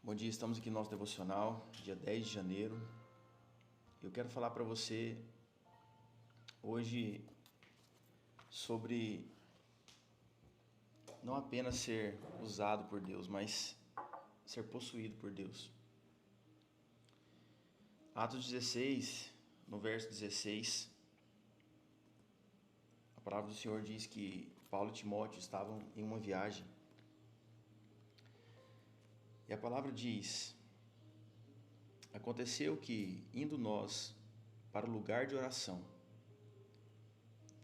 Bom dia, estamos aqui no nosso devocional, dia 10 de janeiro. Eu quero falar para você hoje sobre não apenas ser usado por Deus, mas ser possuído por Deus. Atos 16, no verso 16, a palavra do Senhor diz que Paulo e Timóteo estavam em uma viagem. E a palavra diz: aconteceu que, indo nós para o lugar de oração,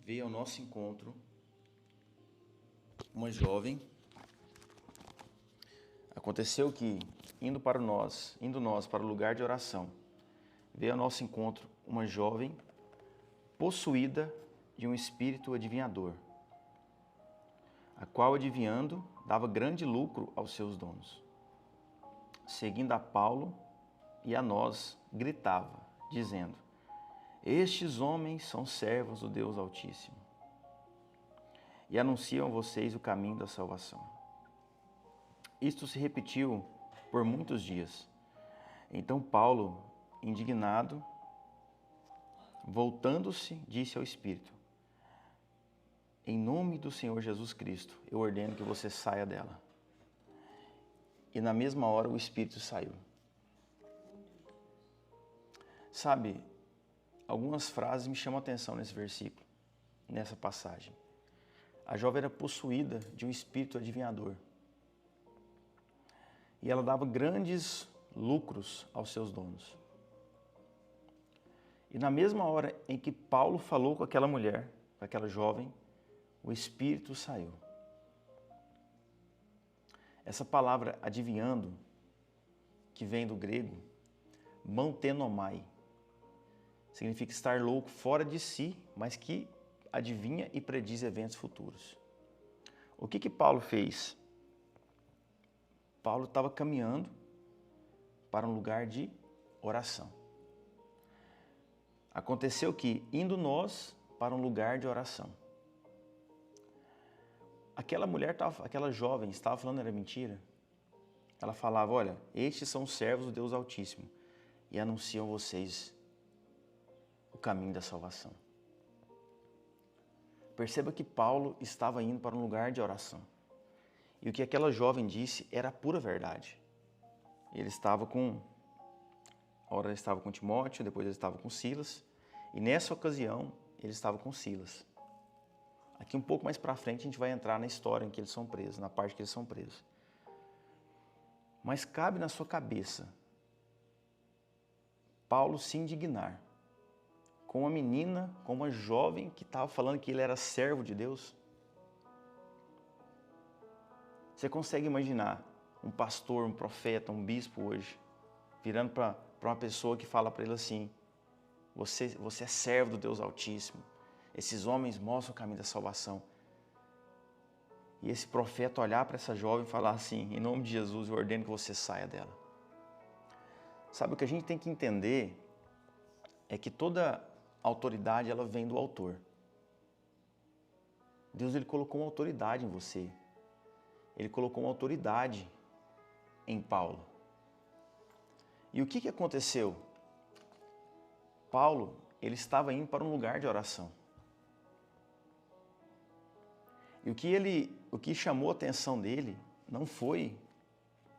veio ao nosso encontro uma jovem. Aconteceu que, indo nós para o lugar de oração, veio ao nosso encontro uma jovem possuída de um espírito adivinhador, a qual, adivinhando, dava grande lucro aos seus donos. Seguindo a Paulo e a nós, gritava, dizendo: estes homens são servos do Deus Altíssimo e anunciam a vocês o caminho da salvação. Isto se repetiu por muitos dias. Então Paulo, indignado, voltando-se, disse ao Espírito: em nome do Senhor Jesus Cristo, eu ordeno que você saia dela. E na mesma hora o Espírito saiu. Sabe, algumas frases me chamam a atenção nesse versículo, nessa passagem. A jovem era possuída de um espírito adivinhador. E ela dava grandes lucros aos seus donos. E na mesma hora em que Paulo falou com aquela mulher, com aquela jovem, o espírito saiu. Essa palavra adivinhando, que vem do grego, mantenomai, significa estar louco fora de si, mas que adivinha e prediz eventos futuros. O que Paulo fez? Paulo estava caminhando para um lugar de oração. Aconteceu que, indo nós para um lugar de oração, aquela jovem estava falando era mentira. Ela falava: olha, estes são os servos do Deus Altíssimo e anunciam a vocês o caminho da salvação. Perceba que Paulo estava indo para um lugar de oração. E o que aquela jovem disse era a pura verdade. Ele estava com Timóteo, depois ele estava com Silas, e nessa ocasião ele estava com Silas. Aqui um pouco mais para frente a gente vai entrar na história em que eles são presos, na parte que eles são presos. Mas cabe na sua cabeça Paulo se indignar com uma menina, com uma jovem que estava falando que ele era servo de Deus? Você consegue imaginar um pastor, um profeta, um bispo hoje, virando para uma pessoa que fala para ele assim: você é servo do Deus Altíssimo, esses homens mostram o caminho da salvação. E esse profeta olhar para essa jovem e falar assim: em nome de Jesus eu ordeno que você saia dela. Sabe, o que a gente tem que entender é que toda autoridade ela vem do autor. Deus ele colocou uma autoridade em você. Ele colocou uma autoridade em Paulo. E o que aconteceu? Paulo, ele estava indo para um lugar de oração. E o que chamou a atenção dele não foi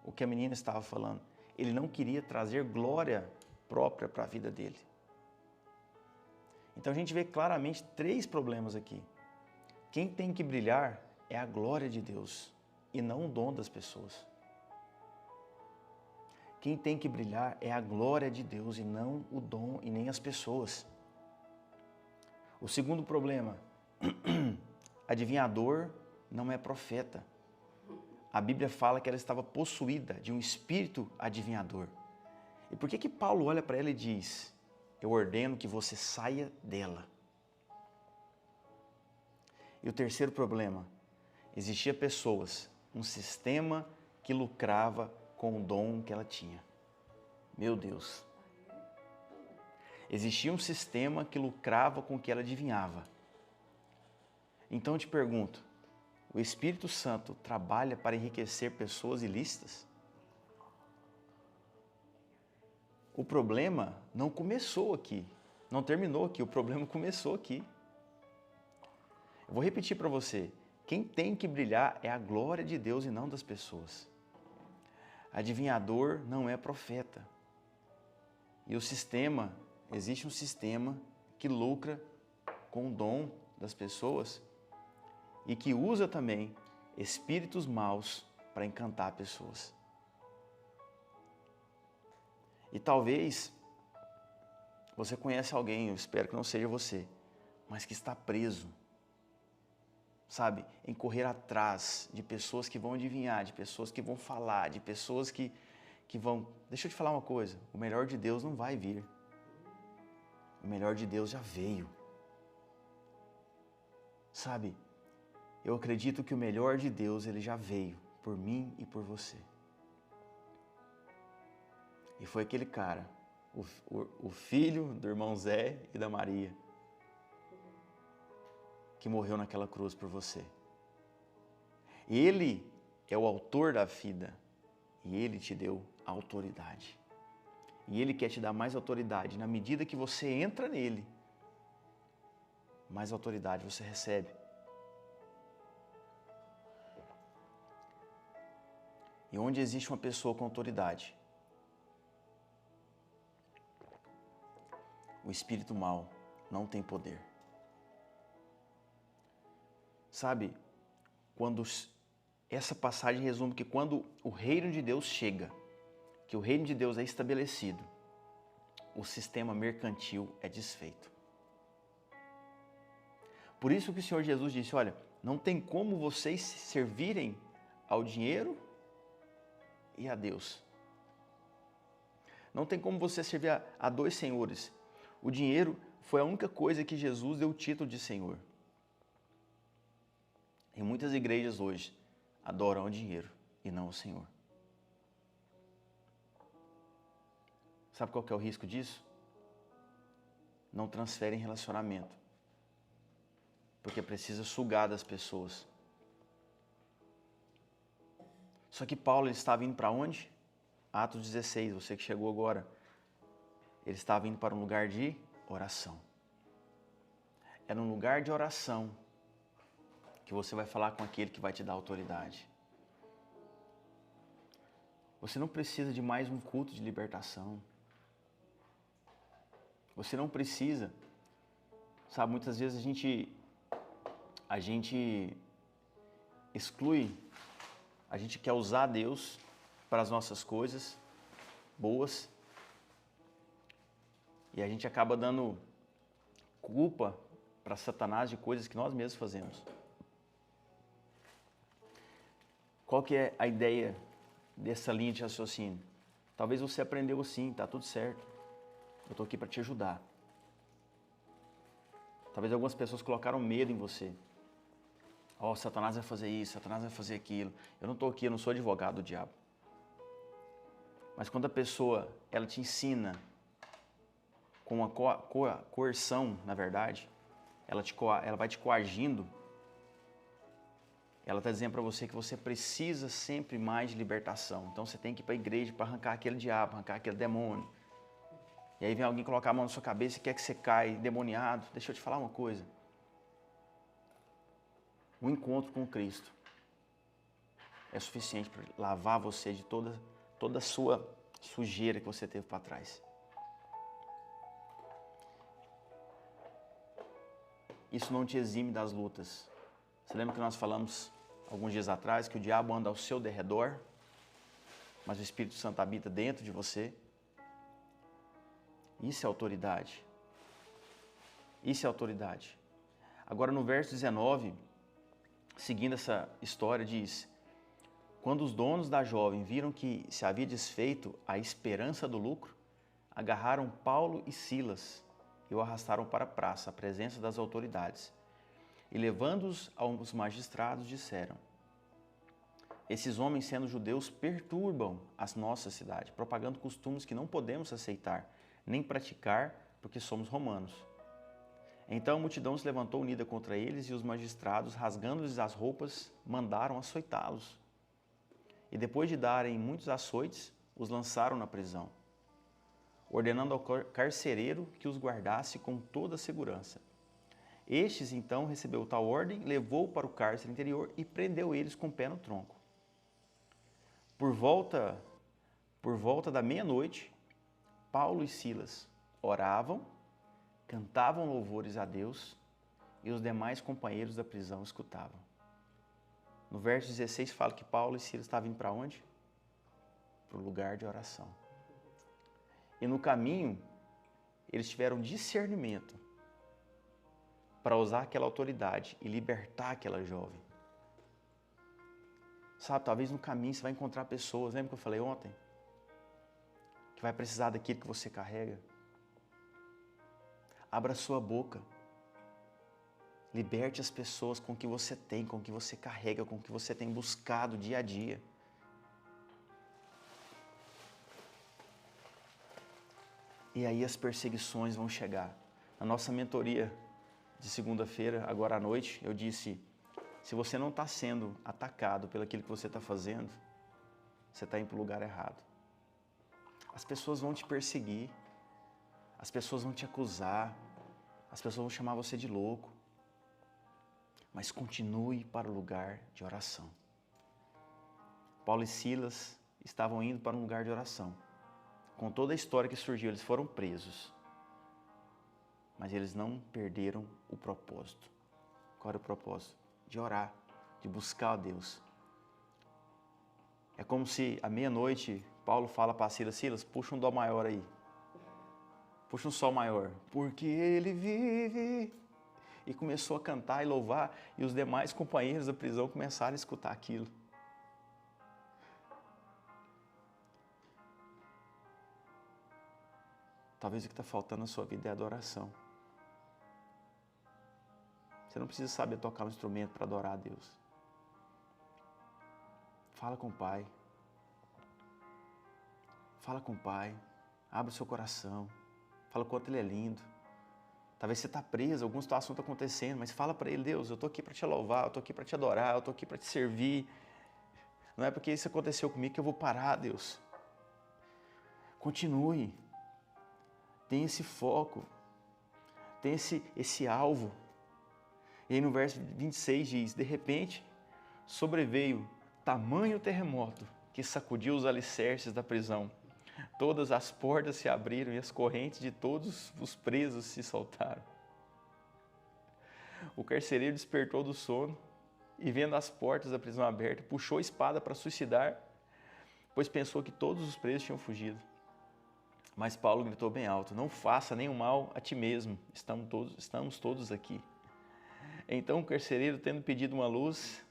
o que a menina estava falando. Ele não queria trazer glória própria para a vida dele. Então a gente vê claramente três problemas aqui. Quem tem que brilhar é a glória de Deus e não o dom das pessoas. Quem tem que brilhar é a glória de Deus e não o dom e nem as pessoas. O segundo problema: adivinhador não é profeta. A Bíblia fala que ela estava possuída de um espírito adivinhador. E por que Paulo olha para ela e diz: eu ordeno que você saia dela? E o terceiro problema: existia pessoas, um sistema que lucrava com o dom que ela tinha. Meu Deus! Existia um sistema que lucrava com o que ela adivinhava. Então eu te pergunto: o Espírito Santo trabalha para enriquecer pessoas ilícitas? O problema não começou aqui, não terminou aqui, o problema começou aqui. Eu vou repetir para você, quem tem que brilhar é a glória de Deus e não das pessoas. Adivinhador não é profeta. E o sistema, existe um sistema que lucra com o dom das pessoas e que usa também espíritos maus para encantar pessoas. E talvez você conheça alguém, eu espero que não seja você, mas que está preso, sabe, em correr atrás de pessoas que vão adivinhar, de pessoas que vão falar, de pessoas que vão... Deixa eu te falar uma coisa, o melhor de Deus não vai vir. O melhor de Deus já veio. Sabe, eu acredito que o melhor de Deus, ele já veio por mim e por você. E foi aquele cara, o filho do irmão Zé e da Maria, que morreu naquela cruz por você. Ele é o autor da vida e ele te deu autoridade. E ele quer te dar mais autoridade. Na medida que você entra nele, mais autoridade você recebe. E onde existe uma pessoa com autoridade, o espírito mau não tem poder. Sabe, quando essa passagem resume que quando o reino de Deus chega, que o reino de Deus é estabelecido, o sistema mercantil é desfeito. Por isso que o Senhor Jesus disse, olha, não tem como vocês servirem ao dinheiro e a Deus. Não tem como você servir a dois senhores. O dinheiro foi a única coisa que Jesus deu o título de Senhor. E muitas igrejas hoje adoram o dinheiro e não o Senhor. Sabe qual que é o risco disso? Não transferem relacionamento. Porque precisa sugar das pessoas. Só que Paulo ele estava indo para onde? Atos 16, você que chegou agora. Ele estava indo para um lugar de oração. Era um lugar de oração que você vai falar com aquele que vai te dar autoridade. Você não precisa de mais um culto de libertação. Você não precisa. Sabe, muitas vezes a gente exclui, a gente quer usar Deus para as nossas coisas boas e a gente acaba dando culpa para Satanás de coisas que nós mesmos fazemos. Qual que é a ideia dessa linha de raciocínio? Talvez você aprendeu assim, tá tudo certo. Eu estou aqui para te ajudar. Talvez algumas pessoas colocaram medo em você. Ó, Satanás vai fazer isso, Satanás vai fazer aquilo. Eu não estou aqui, eu não sou advogado do diabo. Mas quando a pessoa, ela te ensina com uma coerção, na verdade, ela vai te coagindo, ela está dizendo para você que você precisa sempre mais de libertação. Então você tem que ir para a igreja para arrancar aquele diabo, arrancar aquele demônio. E aí vem alguém colocar a mão na sua cabeça e quer que você caia endemoniado. Deixa eu te falar uma coisa. Um encontro com Cristo é suficiente para lavar você de toda a sua sujeira que você teve para trás. Isso não te exime das lutas. Você lembra que nós falamos alguns dias atrás que o diabo anda ao seu derredor, mas o Espírito Santo habita dentro de você? Isso é autoridade. Isso é autoridade. Agora no verso 19, seguindo essa história, diz: quando os donos da jovem viram que se havia desfeito a esperança do lucro, agarraram Paulo e Silas e o arrastaram para a praça, à presença das autoridades. E levando-os aos magistrados, disseram: esses homens, sendo judeus, perturbam a nossa cidade, propagando costumes que não podemos aceitar, nem praticar, porque somos romanos. Então a multidão se levantou unida contra eles e os magistrados, rasgando-lhes as roupas, mandaram açoitá-los. E depois de darem muitos açoites, os lançaram na prisão. ordenando ao carcereiro que os guardasse com toda a segurança. Estes, então, recebeu tal ordem, levou para o cárcere interior e prendeu eles com o pé no tronco. Por volta da meia-noite, Paulo e Silas oravam, cantavam louvores a Deus e os demais companheiros da prisão escutavam. No verso 16 fala que Paulo e Silas estavam indo para onde? Para o lugar de oração. E no caminho, eles tiveram discernimento para usar aquela autoridade e libertar aquela jovem. Sabe, talvez no caminho você vai encontrar pessoas, lembra que eu falei ontem? Que vai precisar daquilo que você carrega. Abra sua boca. Liberte as pessoas com o que você tem, com o que você carrega, com o que você tem buscado dia a dia. E aí as perseguições vão chegar. Na nossa mentoria de segunda-feira, agora à noite, eu disse, se você não está sendo atacado pelo aquilo que você está fazendo, você está indo para o lugar errado. As pessoas vão te perseguir, as pessoas vão te acusar, as pessoas vão chamar você de louco. Mas continue para o lugar de oração. Paulo e Silas estavam indo para um lugar de oração. Com toda a história que surgiu, eles foram presos. Mas eles não perderam o propósito. Qual era o propósito? De orar, de buscar a Deus. É como se à meia-noite Paulo fala para Silas, Silas, puxa um dó maior aí. Puxa um sol maior. Porque ele vive. E começou a cantar e louvar, e os demais companheiros da prisão começaram a escutar aquilo. Talvez o que está faltando na sua vida é adoração. Você não precisa saber tocar um instrumento para adorar a Deus. Fala com o Pai. Fala com o Pai. Abre o seu coração. Fala o quanto Ele é lindo. Talvez você está preso, alguma situação está acontecendo, mas fala para Ele, Deus, eu estou aqui para te louvar, eu estou aqui para te adorar, eu estou aqui para te servir. Não é porque isso aconteceu comigo que eu vou parar, Deus. Continue. Tenha esse foco. Tenha esse alvo. E aí no verso 26 diz, de repente, sobreveio tamanho terremoto que sacudiu os alicerces da prisão. Todas as portas se abriram e as correntes de todos os presos se soltaram. O carcereiro despertou do sono e, vendo as portas da prisão abertas, puxou a espada para suicidar, pois pensou que todos os presos tinham fugido. Mas Paulo gritou bem alto, não faça nenhum mal a ti mesmo, estamos todos aqui. Então o carcereiro, tendo pedido uma luz,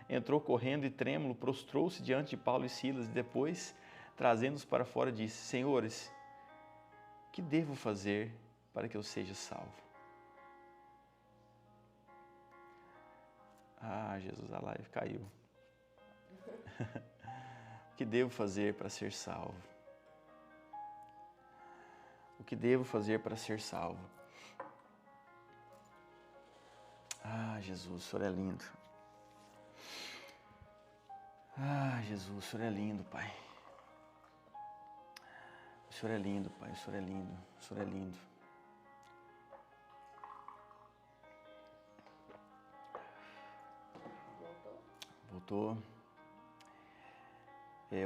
entrou correndo e trêmulo, prostrou-se diante de Paulo e Silas e depois, trazendo-os para fora, disse, Senhores, que devo fazer para que eu seja salvo? Ah, Jesus, a live caiu. O que devo fazer para ser salvo? O que devo fazer para ser salvo? Ah, Jesus, o Senhor é lindo. Ah, Jesus, o Senhor é lindo, Pai. O Senhor é lindo, Pai, o Senhor é lindo, o Senhor é lindo. Voltou.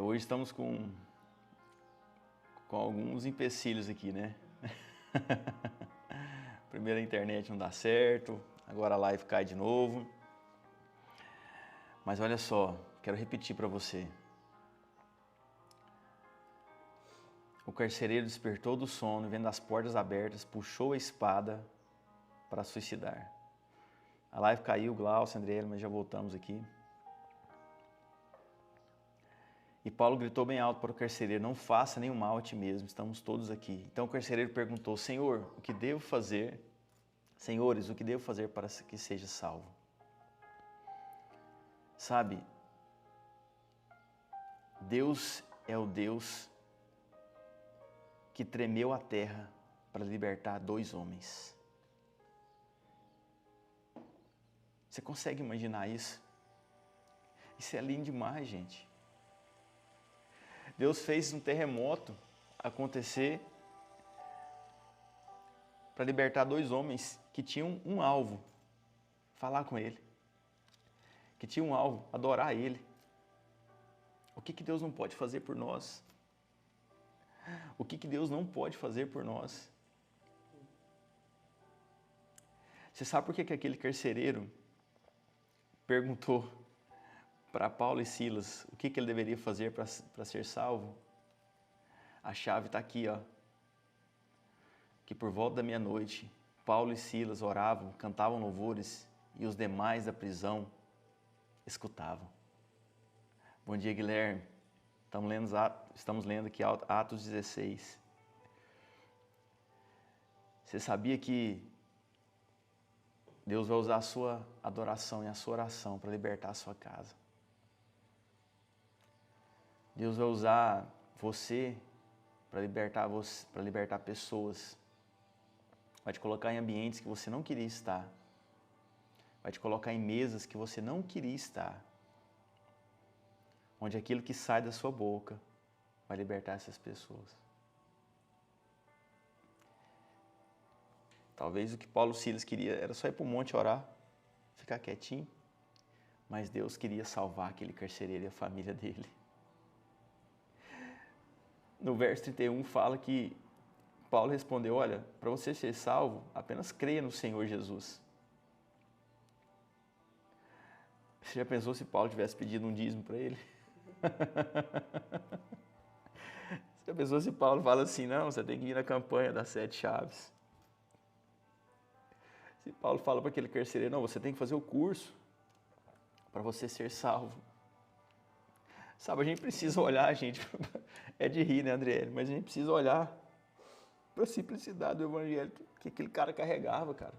Hoje estamos com alguns empecilhos aqui, né? Primeiro a internet não dá certo, agora a live cai de novo. Mas olha só, quero repetir para você. O carcereiro despertou do sono, vendo as portas abertas, puxou a espada para suicidar. A live caiu, Glaucio, Andriele, mas já voltamos aqui. E Paulo gritou bem alto para o carcereiro, não faça nenhum mal a ti mesmo, estamos todos aqui. Então o carcereiro perguntou, Senhor, o que devo fazer? Senhores, o que devo fazer para que seja salvo? Sabe, Deus é o Deus que tremeu a terra para libertar 2 homens. Você consegue imaginar isso? Isso é lindo demais, gente. Deus fez um terremoto acontecer para libertar dois homens que tinham um alvo, falar com ele, que tinham um alvo, adorar ele. O que Deus não pode fazer por nós? O que Deus não pode fazer por nós? Você sabe por que aquele carcereiro perguntou para Paulo e Silas o que ele deveria fazer para ser salvo? A chave está aqui, ó. Que por volta da meia-noite, Paulo e Silas oravam, cantavam louvores e os demais da prisão escutavam. Bom dia, Guilherme. Estamos lendo aqui Atos 16. Você sabia que Deus vai usar a sua adoração e a sua oração para libertar a sua casa? Deus vai usar você para libertar pessoas. Vai te colocar em ambientes que você não queria estar. Vai te colocar em mesas que você não queria estar. Onde aquilo que sai da sua boca vai libertar essas pessoas. Talvez o que Paulo e Silas queria era só ir para o monte orar, ficar quietinho. Mas Deus queria salvar aquele carcereiro e a família dele. No verso 31 fala que Paulo respondeu, olha, para você ser salvo, apenas creia no Senhor Jesus. Você já pensou se Paulo tivesse pedido um dízimo para ele? Você já pensou se Paulo fala assim, não, você tem que ir na campanha das 7 chaves? Se Paulo fala para aquele carcereiro, não, você tem que fazer o curso para você ser salvo. Sabe, a gente precisa olhar, gente, é de rir, né, Andriele? Mas a gente precisa olhar para a simplicidade do evangelho que aquele cara carregava, cara.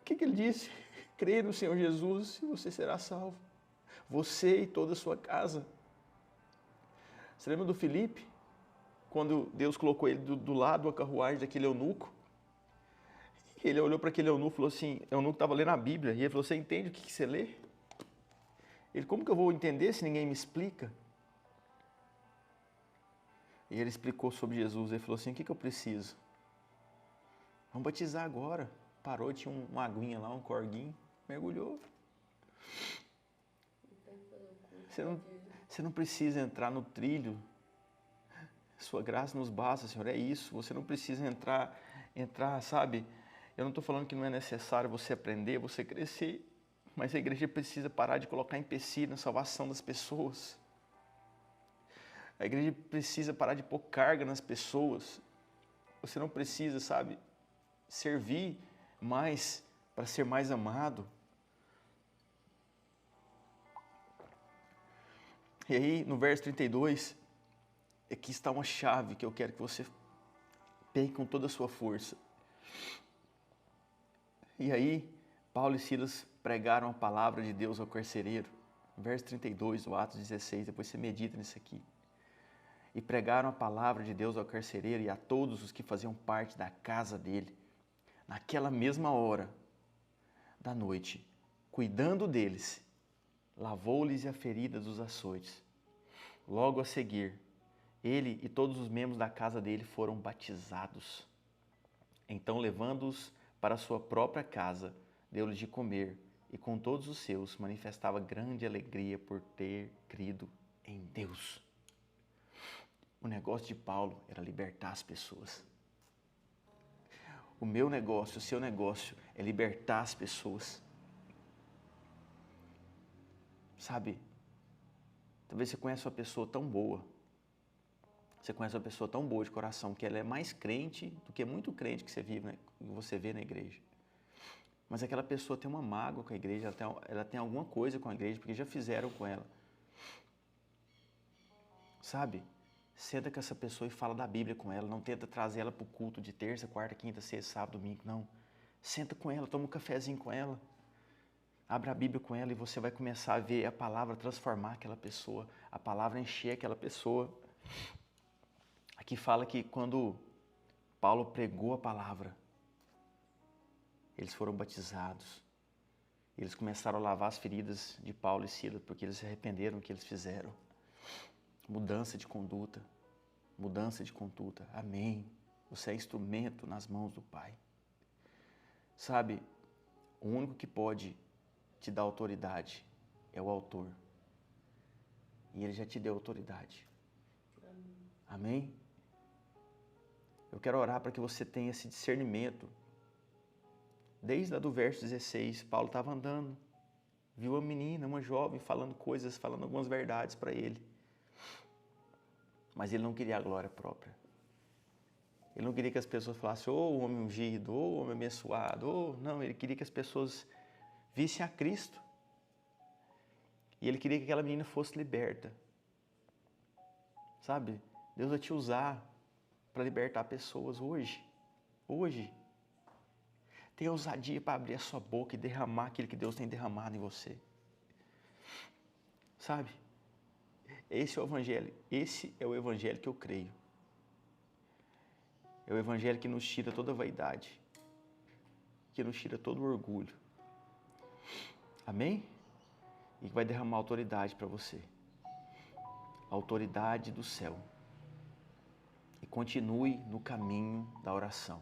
O que ele disse? Creia no Senhor Jesus e você será salvo. Você e toda a sua casa. Você lembra do Filipe? Quando Deus colocou ele do lado da carruagem daquele eunuco. Ele olhou para aquele eunuco e falou assim, o eunuco estava lendo a Bíblia, e ele falou, você entende o que você lê? Ele, como que eu vou entender se ninguém me explica? E ele explicou sobre Jesus, ele falou assim, o que eu preciso? Vamos batizar agora. Parou, tinha uma aguinha lá, um corguinho, mergulhou. Você não precisa entrar no trilho. Sua graça nos basta, Senhor, é isso. Você não precisa entrar, sabe? Eu não estou falando que não é necessário você aprender, você crescer, mas a igreja precisa parar de colocar empecilho na salvação das pessoas. A igreja precisa parar de pôr carga nas pessoas. Você não precisa, sabe, servir mais para ser mais amado. E aí, no verso 32, aqui está uma chave que eu quero que você pegue com toda a sua força. E aí, Paulo e Silas pregaram a palavra de Deus ao carcereiro. Verso 32, do Atos 16, depois você medita nisso aqui. E pregaram a palavra de Deus ao carcereiro e a todos os que faziam parte da casa dele. Naquela mesma hora da noite, cuidando deles, lavou-lhes a ferida dos açoites. Logo a seguir, ele e todos os membros da casa dele foram batizados. Então, levando-os para a sua própria casa, deu-lhes de comer, e com todos os seus manifestava grande alegria por ter crido em Deus. O negócio de Paulo era libertar as pessoas. O meu negócio, o seu negócio é libertar as pessoas. Sabe, talvez você conheça uma pessoa tão boa, você conhece uma pessoa tão boa de coração, que ela é mais crente do que muito crente que você vê na igreja. Mas aquela pessoa tem uma mágoa com a igreja, ela tem alguma coisa com a igreja, porque já fizeram com ela. Sabe, senta com essa pessoa e fala da Bíblia com ela, não tenta trazer ela para o culto de terça, quarta, quinta, sexta, sábado, domingo, não. Senta com ela, toma um cafezinho com ela. Abra a Bíblia com ela e você vai começar a ver a palavra transformar aquela pessoa, a palavra encher aquela pessoa. Aqui fala que quando Paulo pregou a palavra, eles foram batizados. Eles começaram a lavar as feridas de Paulo e Silas, porque eles se arrependeram do que eles fizeram. mudança de conduta, mudança de conduta. Amém. Você é instrumento nas mãos do Pai. Sabe, o único que pode te dar autoridade é o Autor. E Ele já te deu autoridade. Amém? Eu quero orar para que você tenha esse discernimento. Desde lá do verso 16, Paulo estava andando, viu uma menina, uma jovem, falando coisas, falando algumas verdades para ele. Mas ele não queria a glória própria. Ele não queria que as pessoas falassem, ô homem ungido, ô homem abençoado, não, ele queria que as pessoas vissem a Cristo. E ele queria que aquela menina fosse liberta. Sabe? Deus vai te usar para libertar pessoas hoje. Hoje. Tenha ousadia para abrir a sua boca e derramar aquilo que Deus tem derramado em você. Sabe? Esse é o Evangelho. Esse é o Evangelho que eu creio. É o Evangelho que nos tira toda a vaidade. Que nos tira todo o orgulho. Amém? E que vai derramar autoridade para você. A autoridade do céu. E continue no caminho da oração.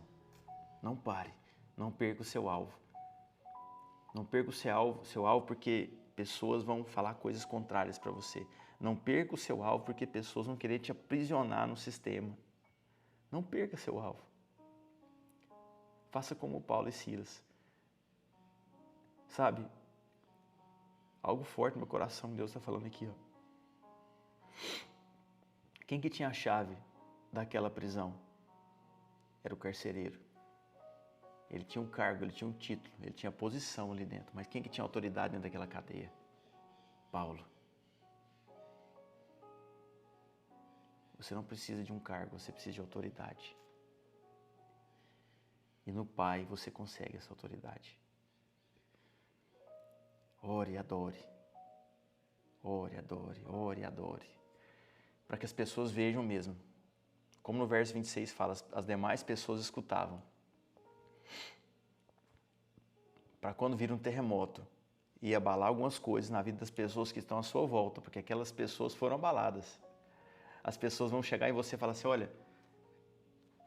Não pare. Não perca o seu alvo. Não perca o seu alvo porque pessoas vão falar coisas contrárias para você. Não perca o seu alvo porque pessoas vão querer te aprisionar no sistema. Não perca seu alvo. Faça como Paulo e Silas. Sabe? Algo forte no meu coração, Deus está falando aqui. Quem que tinha a chave daquela prisão? Era o carcereiro. Ele tinha um cargo, ele tinha um título, ele tinha posição ali dentro. Mas quem que tinha autoridade dentro daquela cadeia? Paulo. Você não precisa de um cargo, você precisa de autoridade. E no Pai você consegue essa autoridade. Ore e adore. Ore, adore, ore e adore. Para que as pessoas vejam mesmo. Como no verso 26 fala, as demais pessoas escutavam. Para quando vir um terremoto e abalar algumas coisas na vida das pessoas que estão à sua volta, porque aquelas pessoas foram abaladas. As pessoas vão chegar em você e falar assim, olha,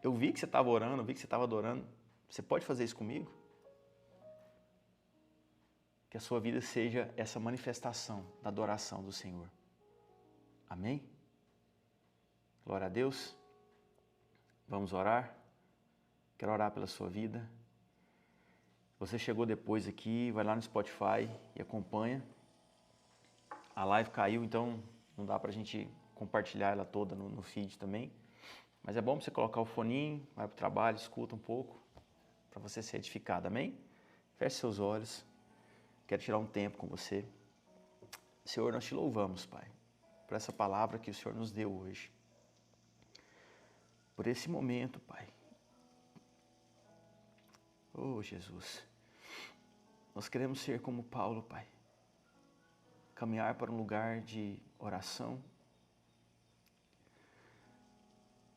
eu vi que você estava orando, eu vi que você estava adorando, você pode fazer isso comigo? Que a sua vida seja essa manifestação da adoração do Senhor. Amém? Glória a Deus. Vamos orar? Quero orar pela sua vida. Você chegou depois aqui, vai lá no Spotify e acompanha. A live caiu, então não dá pra gente compartilhar ela toda no feed também. Mas é bom você colocar o foninho, vai pro trabalho, escuta um pouco, para você ser edificado, amém? Feche seus olhos. Quero tirar um tempo com você. Senhor, nós te louvamos, Pai, por essa palavra que o Senhor nos deu hoje. Por esse momento, Pai. Oh, Jesus. Nós queremos ser como Paulo, Pai. Caminhar para um lugar de oração.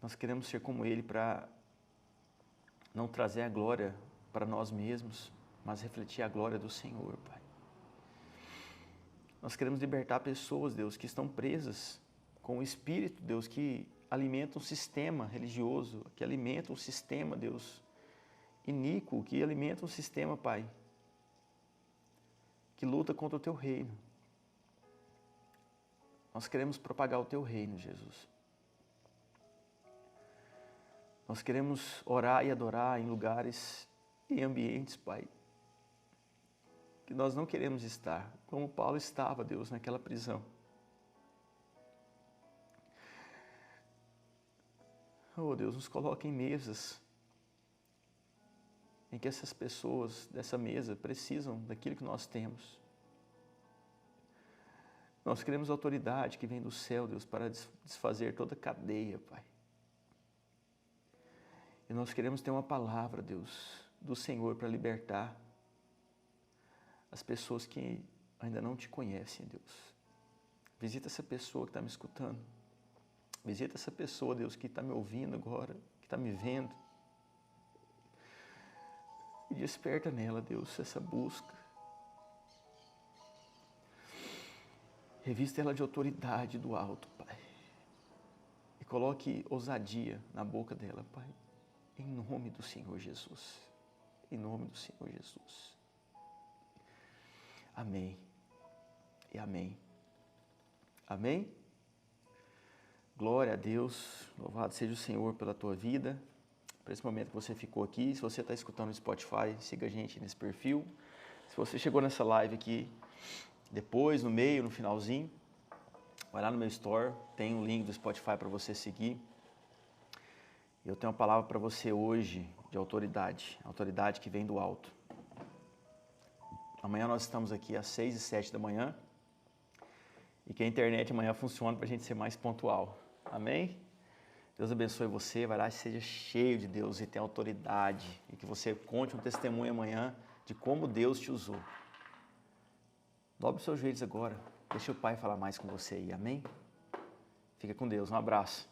Nós queremos ser como Ele para não trazer a glória para nós mesmos, mas refletir a glória do Senhor, Pai. Nós queremos libertar pessoas, Deus, que estão presas com o espírito, Deus, que alimenta um sistema religioso, que alimenta um sistema, Deus, iníquo, que alimenta um sistema, Pai, que luta contra o Teu reino. Nós queremos propagar o Teu reino, Jesus. Nós queremos orar e adorar em lugares e ambientes, Pai, que nós não queremos estar, como Paulo estava, Deus, naquela prisão. Oh, Deus, nos coloca em mesas em que essas pessoas dessa mesa precisam daquilo que nós temos. Nós queremos autoridade que vem do céu, Deus, para desfazer toda cadeia, Pai. E nós queremos ter uma palavra, Deus, do Senhor para libertar as pessoas que ainda não te conhecem, Deus. Visita essa pessoa que está me escutando. Visita essa pessoa, Deus, que está me ouvindo agora, que está me vendo. E desperta nela, Deus, essa busca. Revista ela de autoridade do alto, Pai. Coloque ousadia na boca dela, Pai. Em nome do Senhor Jesus. Em nome do Senhor Jesus. Amém. E amém. Amém? Glória a Deus. Louvado seja o Senhor pela tua vida. Por esse momento que você ficou aqui. Se você está escutando no Spotify, siga a gente nesse perfil. Se você chegou nessa live aqui depois, no meio, no finalzinho, vai lá no meu store. Tem um link do Spotify para você seguir. Eu tenho uma palavra para você hoje de autoridade. Autoridade que vem do alto. Amanhã nós estamos aqui às 6 e 7 da manhã. E que a internet amanhã funcione para a gente ser mais pontual. Amém? Deus abençoe você, vai lá e seja cheio de Deus e tenha autoridade. E que você conte um testemunho amanhã de como Deus te usou. Dobre os seus joelhos agora. Deixa o Pai falar mais com você aí. Amém? Fica com Deus. Um abraço.